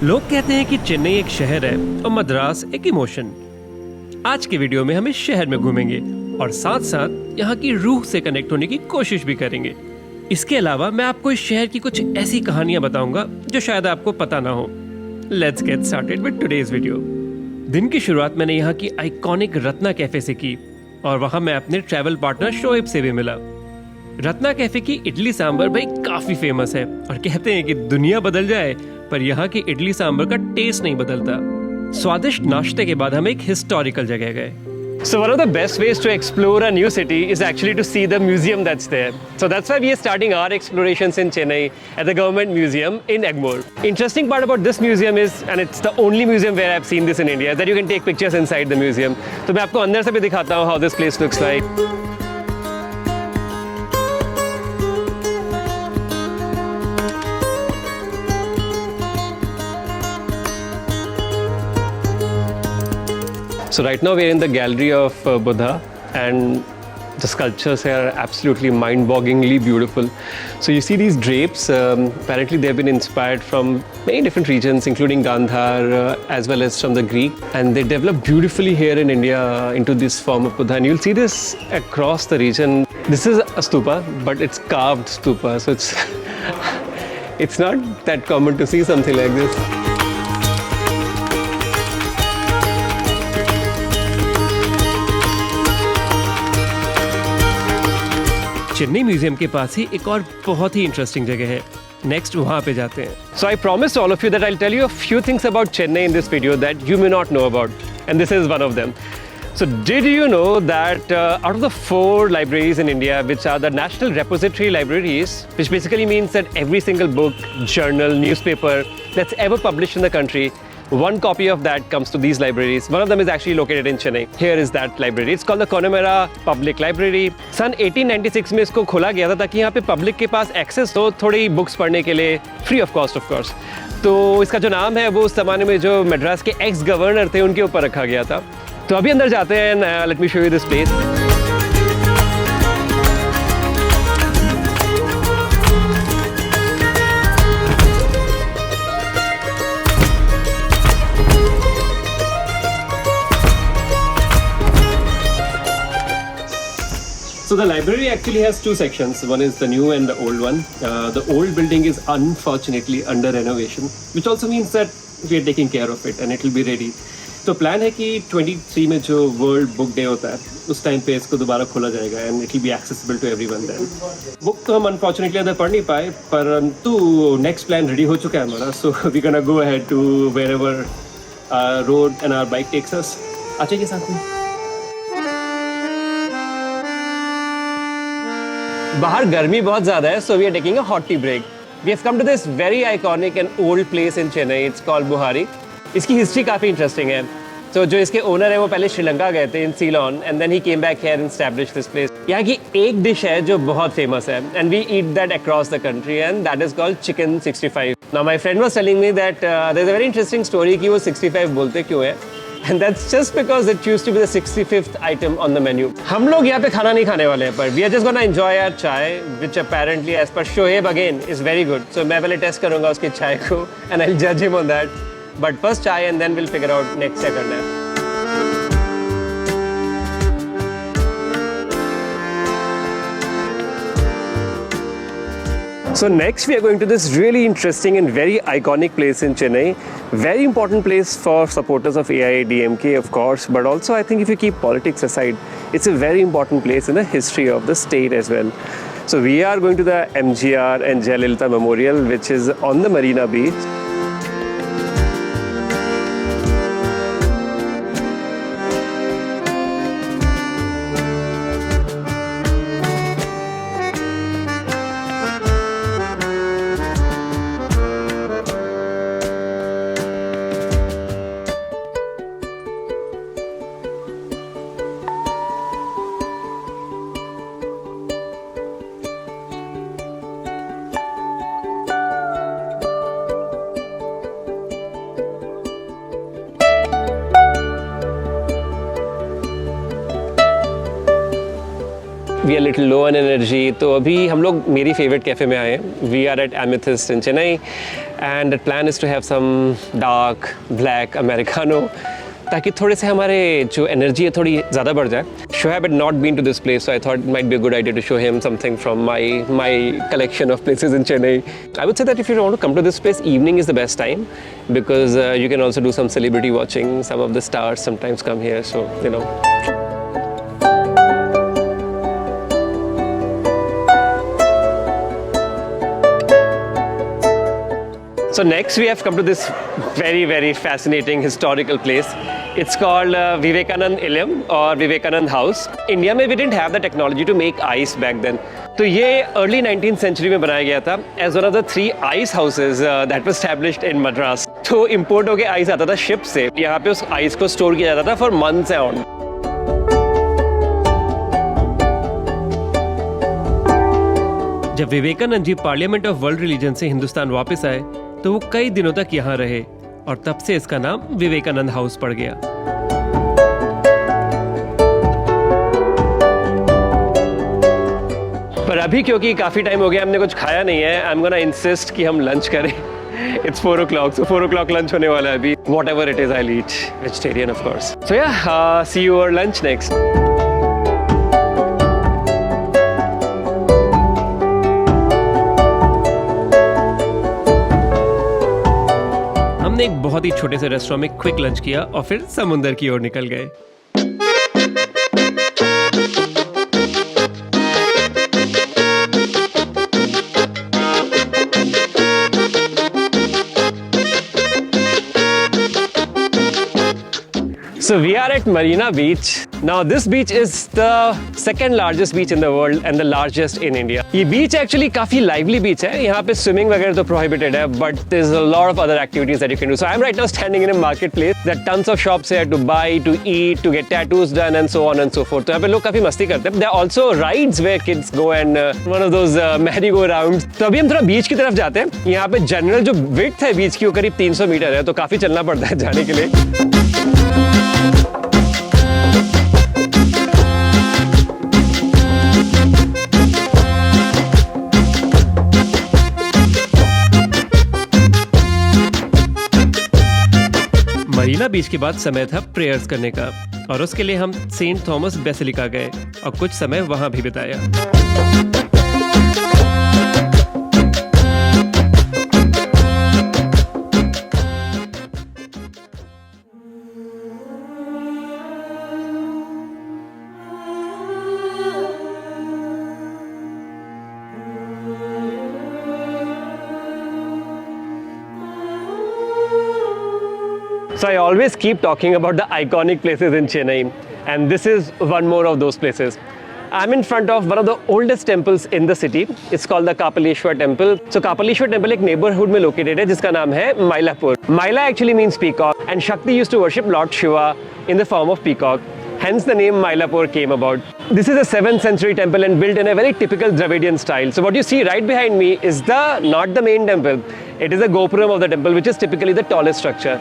लोग कहते हैं कि चेन्नई एक शहर है और मद्रास एक इमोशन। आज के वीडियो में हम इस शहर में घूमेंगे और साथ साथ यहाँ की रूह से कनेक्ट होने की कोशिश भी करेंगे। इसके अलावा मैं आपको इस शहर की कुछ ऐसी कहानियां बताऊंगा जो शायद आपको पता ना हो। Let's get started with today's video. दिन की शुरुआत मैंने यहाँ की आइकॉनिक रत्ना कैफे से की और वहाँ मैं अपने ट्रैवल पार्टनर शोएब से भी मिला। रत्ना कैफे की इडली सांभर भाई काफी फेमस है और कहते हैं कि दुनिया बदल जाए पर यहाँ की इडली सांभर का टेस्ट नहीं बदलता। स्वादिष्ट नाश्ते के बाद हम एक हिस्टोरिकल जगह गए। So one of the best ways to explore a new city is actually to see the museum that's there. So that's why we are starting our explorations in Chennai at the Government Museum in Egmore. Interesting part about this museum is, and it's the only museum where I've seen this in India, that you can take pictures inside the museum. तो मैं आपको अंदर से भी दिखाता हूँ how this place looks like. So right now we're in the gallery of Buddha, and the sculptures here are absolutely mind-bogglingly beautiful. So you see these drapes, apparently they've been inspired from many different regions, including Gandhar, as well as from the Greek. And they developed beautifully here in India into this form of Buddha. And you'll see this across the region. This is a stupa, but it's carved stupa. So it's not that common to see something like this. Chennai museum के पास ही एक और बहुत ही interesting जगह है। Next वहाँ पे जाते हैं। So I promised all of you that I'll tell you a few things about Chennai in this video that you may not know about, and this is one of them. So did you know that out of the 4 libraries in India, which are the National Repository Libraries, which basically means that every single book, journal, newspaper that's ever published in the country, one copy of that comes to these libraries. One of them is actually located in Chennai. Here is that library. It's called the Connemara Public Library. सन 1896 में इसको खोला गया था ताकि यहाँ पे public के पास access हो थोड़ी बुक्स पढ़ने के लिए, free of cost of course. तो इसका जो नाम है वो उस ज़माने में जो मद्रास के एक्स गवर्नर थे उनके ऊपर रखा गया था। तो अभी अंदर जाते हैं। Let me show you this place. So the library actually has 2 sections. One is the new and the old one. The old building is unfortunately under renovation, which also means that we are taking care of it and it will be ready. तो plan है कि 23 में जो world book day होता है उस time पे इसको दोबारा खोला जाएगा and it will be accessible to everyone then. Book तो हम अनफॉर्चुनेटली अंदर पढ़ नहीं पाए, परंतु नेक्स्ट प्लान रेडी हो चुका है हमारा। So we gonna go ahead to wherever our road and our bike takes us. आ जाइए साथ में। बाहर गर्मी बहुत ज़्यादा है, so we are taking a hot tea break. We have come to this very iconic and old place in Chennai. It's called Buhari. इसकी हिस्ट्री काफ़ी इंटरेस्टिंग है। तो जो इसके ओनर है वो पहले श्रीलंका गए थे in Ceylon and then he came back here and established this place. यहाँ की एक डिश है जो बहुत फेमस है and we eat that across the country and that is called chicken 65। Now my friend was telling me that there is a very interesting story कि वो 65 बोलते क्यों है। And that's just because it used to be the 65th item on the menu. हम लोग यहाँ पे खाना नहीं खाने वाले हैं, पर we are just gonna enjoy our chai, which apparently, as per Shoaib again, is very good. So मैं पहले टेस्ट करूँगा उसकी चाय को, and I'll judge him on that. But first chai, and then we'll figure out next क्या करना है. So next we are going to this really interesting and very iconic place in Chennai. Very important place for supporters of AIADMK, of course, but also I think if you keep politics aside, it's a very important place in the history of the state as well. So we are going to the MGR and Jayalalitha Memorial, which is on the Marina Beach. We are little low on energy, तो अभी हम लोग मेरी favourite cafe में आए हैं। We are at amethyst in Chennai and plan is to have some dark black Americano, ताकि थोड़े से हमारे जो एनर्जी है थोड़ी ज़्यादा बढ़ जाए. Shoaib had not been to this place, so I thought it might be a good idea to show him something from my collection of places in Chennai. I would say that if you want to come to this place, evening is the best time, because you can also do some celebrity watching. Some of the stars sometimes come here, so you know. So next we have come to this very, very fascinating historical place. It's called Vivekanand Ilyam or Vivekanand House. India में we didn't have the technology to make ice back then. तो ये early 19th century में बनाया गया था as one of the 3 ice houses that was established in Madras. तो import होके ice आता था ship से. यहाँ पे उस ice को store किया जाता था for months on. जब Vivekananda ji parliament of world religion से हिंदुस्तान वापस आए तो वो कई दिनों तक यहाँ रहे और तब से इसका नाम विवेकानंद हाउस पड़ गया. पर अभी क्योंकि काफ़ी टाइम हो गया हमने कुछ खाया नहीं है, आई एम गोना इंसिस्ट कि हम लंच करें. It's 4 o'clock, so 4 o'clock lunch होने वाला है अभी. Whatever it is, I'll eat. Vegetarian, of course. So yeah, see you over lunch next. हमने एक बहुत ही छोटे से रेस्टोरेंट में क्विक लंच किया और फिर समुंदर की ओर निकल गए. So we are at Marina Beach. Now this beach is the second largest beach in the world and the largest in India. ये beach actually काफी lively beach है. यहाँ पे swimming वगैरह तो prohibited है, but there's a lot of other activities that you can do. So I'm right now standing in a marketplace. There are tons of shops here to buy, to eat, to get tattoos done, and so on and so forth. तो यहाँ पे लोग काफी मस्ती करते हैं. There are also rides where kids go and one of those merry-go-rounds. तो अभी हम थोड़ा beach की तरफ जाते हैं. यहाँ पे general जो width है beach की वो करीब 300 मीटर है, तो काफी चलना पड़ता है जाने के लिए. मरीना बीच के बाद समय था प्रेयर्स करने का और उसके लिए हम सेंट थॉमस बेसिलिका गए और कुछ समय वहां भी बिताया. So I always keep talking about the iconic places in Chennai, and this is one more of those places. I'm in front of one of the oldest temples in the city. It's called the Kapaleshwar Temple. So Kapaleshwar Temple एक neighborhood में located है जिसका नाम है Mylapore. Myla actually means peacock, and Shakti used to worship Lord Shiva in the form of peacock. Hence the name Mylapore came about. This is a 7th century temple and built in a very typical Dravidian style. So what you see right behind me is not the main temple. It is a gopuram of the temple, which is typically the tallest structure.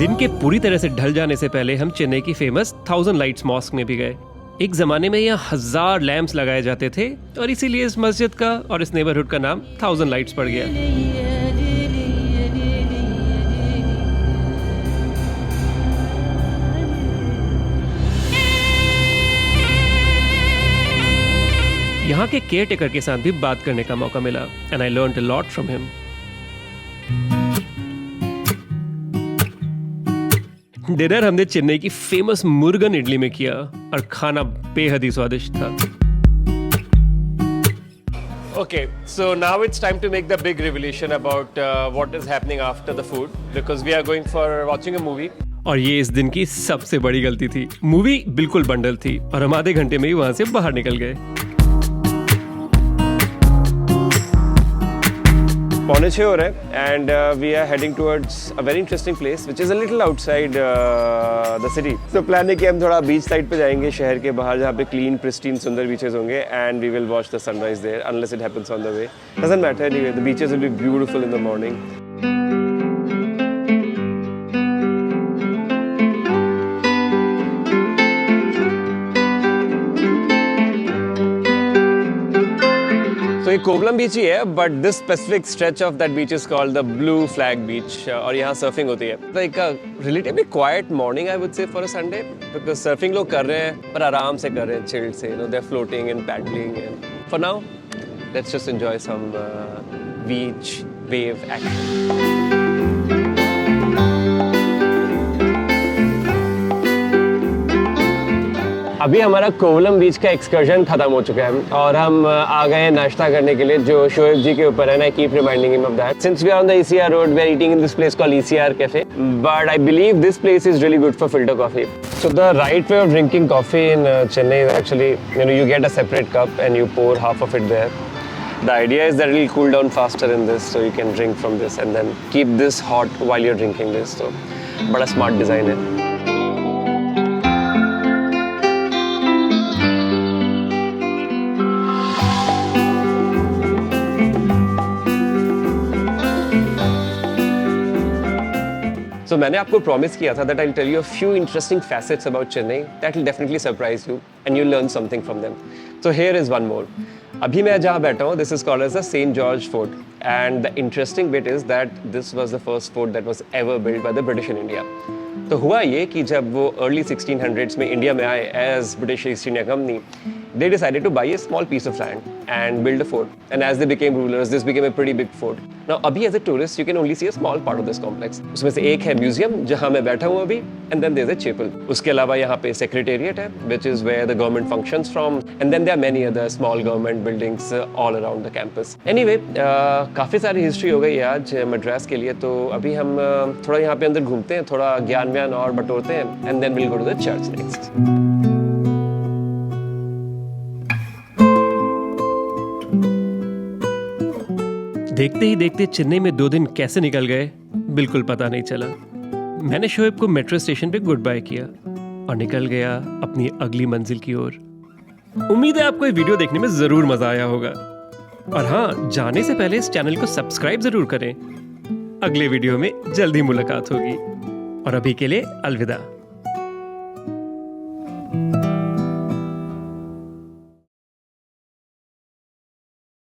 दिन के पूरी तरह से ढल जाने से पहले हम चेन्नई की फेमस 1000 लाइट्स मॉस्क में भी गए. एक जमाने में यहाँ 1000 लैंप्स लगाए जाते थे और इसीलिए इस मस्जिद का और इस नेबरहुड का नाम 1000 लाइट्स पड़ गया. यहाँ के केयर टेकर के साथ भी बात करने का मौका मिला and I learned a lot from him. Dinner हमने चेन्नई की फेमस मुर्गन इडली में किया और खाना बेहद ही स्वादिष्ट था. Okay, so now it's time to make the big revelation about what is happening after the food, because we are going for watching a movie. और ये इस दिन की सबसे बड़ी गलती थी. मूवी बिल्कुल बंडल थी और हम आधे घंटे में ही वहां से बाहर निकल गए. 6:45 हो रहे हैं and we are heading towards a very interesting place which is a little outside the city. तो प्लान है कि हम थोड़ा बीच साइड पे जाएंगे शहर के बाहर, जहाँ पे क्लीन प्रिस्टीन सुंदर बीचेस होंगे and we will watch the sunrise there unless it happens on the way. Doesn't matter anyway, the beaches will be beautiful in the morning. तो ये कोवलम बीच ही है, but this specific stretch of that beach is called the blue flag beach और यहाँ surfing होती है। तो एक relatively quiet morning I would say for a Sunday, because surfing लोग कर रहे हैं पर आराम से कर रहे हैं, चिल्ड से, they are floating and paddling and for now let's just enjoy some beach wave action. अभी हमारा कोवलम बीच का एक्सकर्जन खत्म हो चुका है और हम आ गए हैं नाश्ता करने के लिए, जो शोएब जी के ऊपर है ना, keep reminding him of that. Since we are on the ECR road, we are eating in this place called ECR cafe, but I believe this place is really good for filter coffee. So the right way of drinking coffee in Chennai is actually, you get a separate cup and you pour half of it there. The idea is that it will cool down faster in this, so you can drink from this and then keep this hot while you're drinking this. So, बड़ा smart design है। So मैंने आपको promise किया था that I'll tell you a few interesting facets about Chennai that will definitely surprise you and you'll learn something from them. So here is one more. अभी मैं जहाँ बैठा हूँ, this is called as the St. George Fort, and the interesting bit is that this was the first fort that was ever built by the British in India. तो हुआ ये कि जब वो early 1600s में इंडिया में आए as British East India Company, they decided to buy a small piece of land and build a fort. And as they became rulers, this became a pretty big fort. Now, अभी as a tourist, you can only see a small part of this complex. उसमें से एक है museum जहाँ मैं बैठा हूँ अभी, and then there's a chapel. उसके अलावा यहाँ पे secretariat है, which is where the government functions from, and then there are many other small government buildings all around the campus. Anyway, काफ़ी सारी हिस्ट्री हो गई है आज मद्रास के लिए, तो अभी हम थोड़ा यहाँ पे अंदर घूमते हैं, थोड़ा ज्ञान व्यान और बटोरते हैं, and then we'll go to the church next. देखते ही देखते चेन्नई में 2 दिन कैसे निकल गए बिल्कुल पता नहीं चला। मैंने शोएब को मेट्रो स्टेशन पे गुड बाय किया और निकल गया अपनी अगली मंजिल की ओर। उम्मीद है आपको ये वीडियो देखने में जरूर मजा आया होगा, और हाँ, जाने से पहले इस चैनल को सब्सक्राइब जरूर करें। अगले वीडियो में जल्दी मुलाकात होगी, और अभी के लिए अलविदा।